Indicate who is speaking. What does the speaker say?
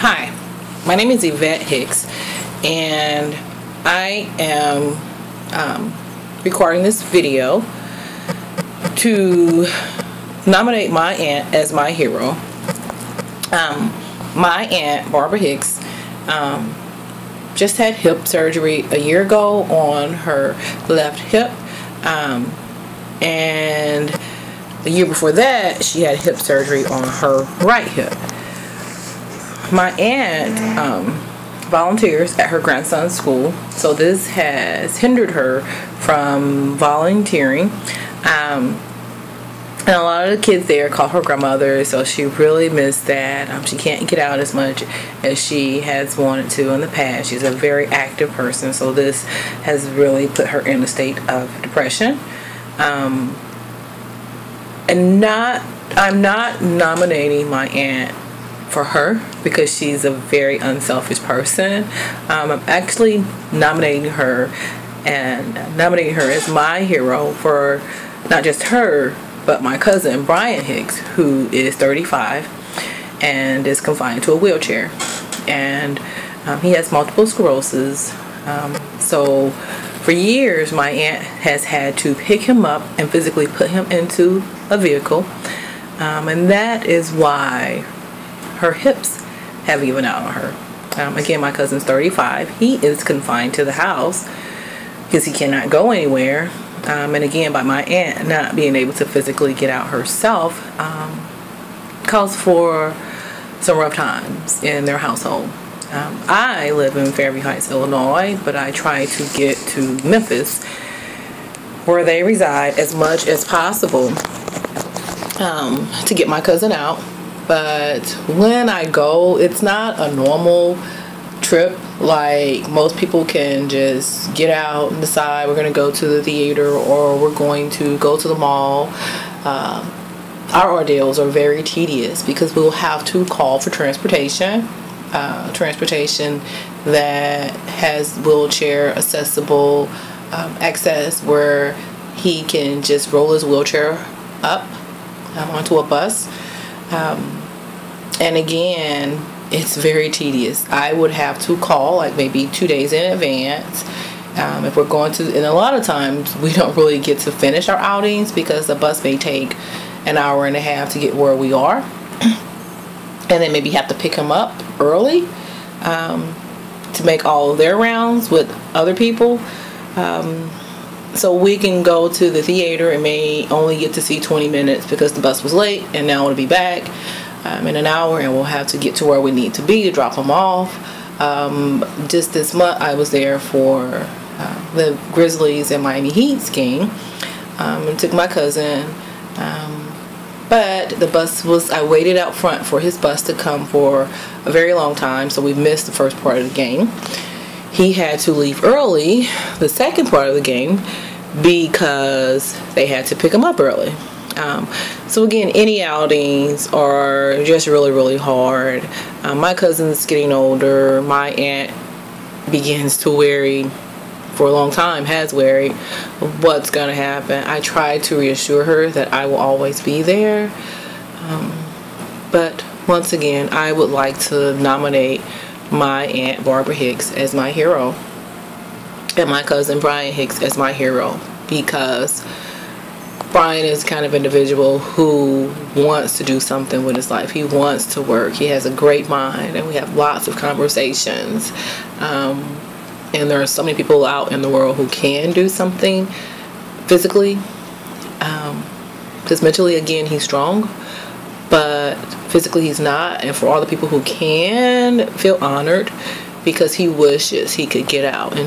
Speaker 1: Hi, my name is Yvette Hicks, and I am recording this video to nominate my aunt as my hero. My aunt, Barbara Hicks, just had hip surgery a year ago on her left hip, and the year before that she had hip surgery on her right hip. My aunt volunteers at her grandson's school, so this has hindered her from volunteering. And a lot of the kids there call her grandmother, so she really missed that. She can't get out as much as she has wanted to in the past. She's a very active person, so this has really put her in a state of depression. And I'm not nominating my aunt for her because she's a very unselfish person. I'm actually nominating her as my hero for not just her, but my cousin Brian Hicks, who is 35 and is confined to a wheelchair, and he has multiple sclerosis. So for years my aunt has had to pick him up and physically put him into a vehicle, and that is why her hips have even out on her. Again, my cousin's 35. He is confined to the house because he cannot go anywhere. And again, by my aunt not being able to physically get out herself, calls for some rough times in their household. I live in Fairview Heights, Illinois, but I try to get to Memphis, where they reside, as much as possible to get my cousin out. But when I go, it's not a normal trip. Like most people can just get out and decide we're going to go to the theater or we're going to go to the mall. Our ordeals are very tedious because we'll have to call for transportation. Transportation that has wheelchair accessible access, where he can just roll his wheelchair up onto a bus. And again, it's very tedious. I would have to call like maybe 2 days in advance if we're going to, and a lot of times we don't really get to finish our outings because the bus may take an hour and a half to get where we are, and then maybe have to pick him up early to make all of their rounds with other people. So we can go to the theater and may only get to see 20 minutes because the bus was late, and now we'll be back in an hour, and we'll have to get to where we need to be to drop them off. Just this month I was there for the Grizzlies and Miami Heat's game, and took my cousin, but the bus was, I waited out front for his bus to come for a very long time, so we missed the first part of the game. He had to leave early the second part of the game because they had to pick him up early. So again, any outings are just really hard. My cousin's getting older. My aunt begins to worry, for a long time has worried, what's going to happen. I try to reassure her that I will always be there. But once again, I would like to nominate my aunt Barbara Hicks as my hero and my cousin Brian Hicks as my hero, because Brian is the kind of individual who wants to do something with his life. He wants to work. He has a great mind, and we have lots of conversations. And there are so many people out in the world who can do something physically, because mentally, again, he's strong, but physically he's not. And for all the people who can, feel honored because he wishes he could get out and